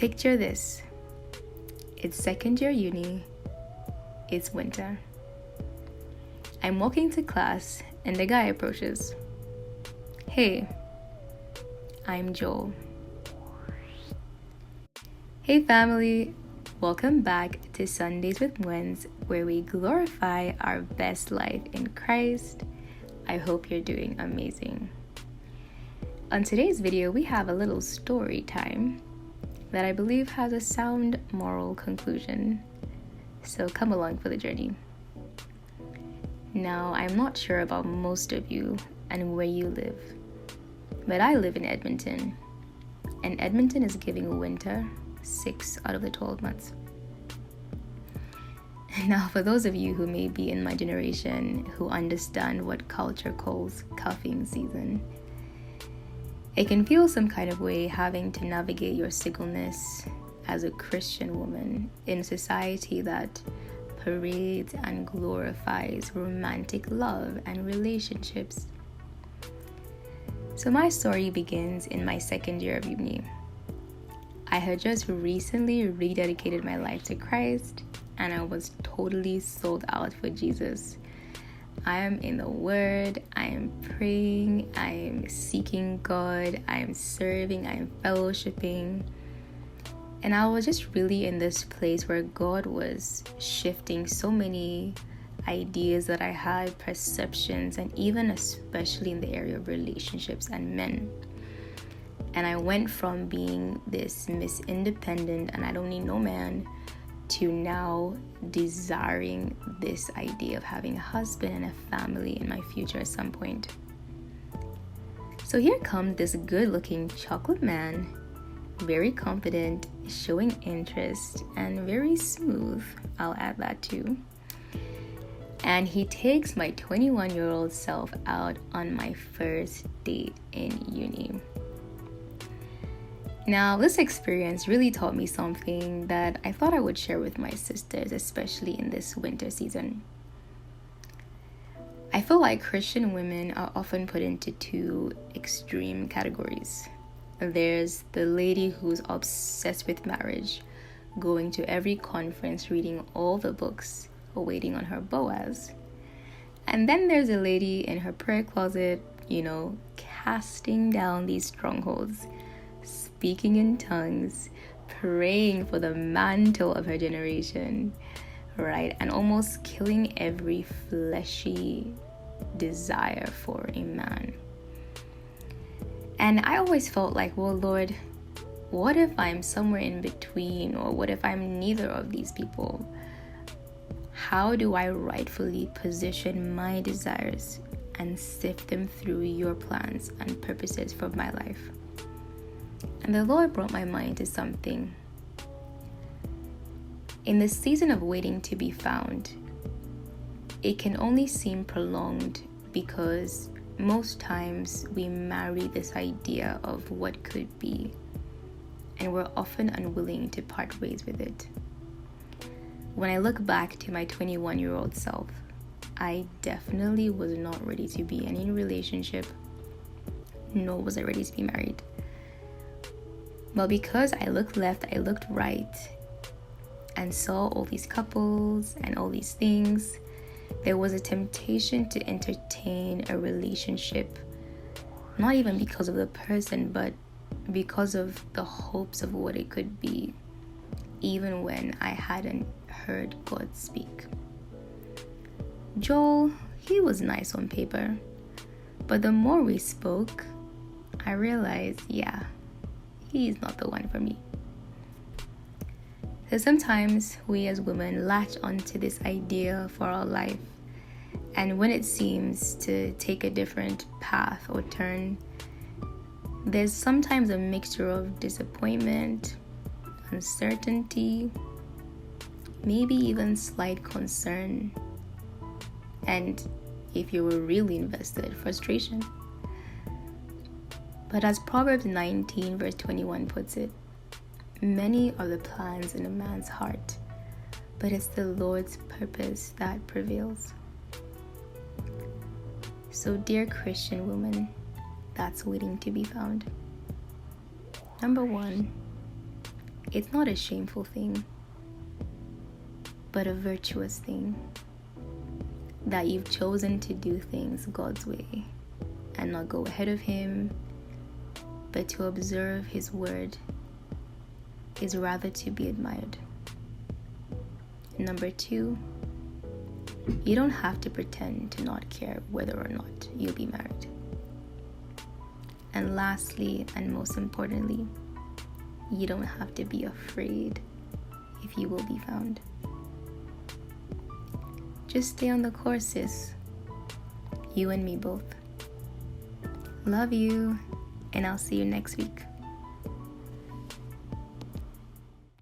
Picture this. It's second year uni. It's winter. I'm walking to class and the guy approaches. Hey, I'm Joel. Hey family, welcome back to Sundays with Wens, where we glorify our best life in Christ. I hope you're doing amazing. On today's video, we have a little story time that I believe has a sound moral conclusion. So come along for the journey. Now, I'm not sure about most of you and where you live, but I live in Edmonton, and Edmonton is giving winter 6 out of the 12 months. Now, for those of you who may be in my generation who understand what culture calls cuffing season, it can feel some kind of way having to navigate your singleness as a Christian woman in a society that parades and glorifies romantic love and relationships. So my story begins in my second year of uni. I had just recently rededicated my life to Christ, and I was totally sold out for Jesus. I am in the Word, I am praying, I am seeking God, I am serving, I am fellowshipping. And I was just really in this place where God was shifting so many ideas that I had, perceptions, and even especially in the area of relationships and men. And I went from being this Miss Independent and I don't need no man to now desiring this idea of having a husband and a family in my future at some point. So here comes this good-looking chocolate man, very confident, showing interest, and very smooth, I'll add that too. And he takes my 21-year-old self out on my first date in uni. Now, this experience really taught me something that I thought I would share with my sisters, especially in this winter season. I feel like Christian women are often put into two extreme categories. There's the lady who's obsessed with marriage, going to every conference, reading all the books, waiting on her Boaz. And then there's a lady in her prayer closet, casting down these strongholds, speaking in tongues, praying for the mantle of her generation, right? And almost killing every fleshy desire for a man. And I always felt like, well, Lord, what if I'm somewhere in between, or what if I'm neither of these people? How do I rightfully position my desires and sift them through your plans and purposes for my life? And the Lord brought my mind to something. In the season of waiting to be found, it can only seem prolonged because most times we marry this idea of what could be, and we're often unwilling to part ways with it. When I look back to my 21-year-old self, I definitely was not ready to be in any relationship, nor was I ready to be married. But because I looked left, I looked right, and saw all these couples and all these things, there was a temptation to entertain a relationship, not even because of the person, but because of the hopes of what it could be, even when I hadn't heard God speak. Joel, he was nice on paper, but the more we spoke, I realized, he's not the one for me. So sometimes we as women latch onto this idea for our life, and when it seems to take a different path or turn, there's sometimes a mixture of disappointment, uncertainty, maybe even slight concern, and if you were really invested, frustration. But as Proverbs 19 verse 21 puts it, many are the plans in a man's heart, but it's the Lord's purpose that prevails. So dear Christian woman that's waiting to be found, number one, it's not a shameful thing, but a virtuous thing. That you've chosen to do things God's way and not go ahead of Him, but to observe His word is rather to be admired. Number 2, you don't have to pretend to not care whether or not you'll be married. And lastly, and most importantly, you don't have to be afraid if you will be found. Just stay on the course, sis. You and me both. Love you, and I'll see you next week.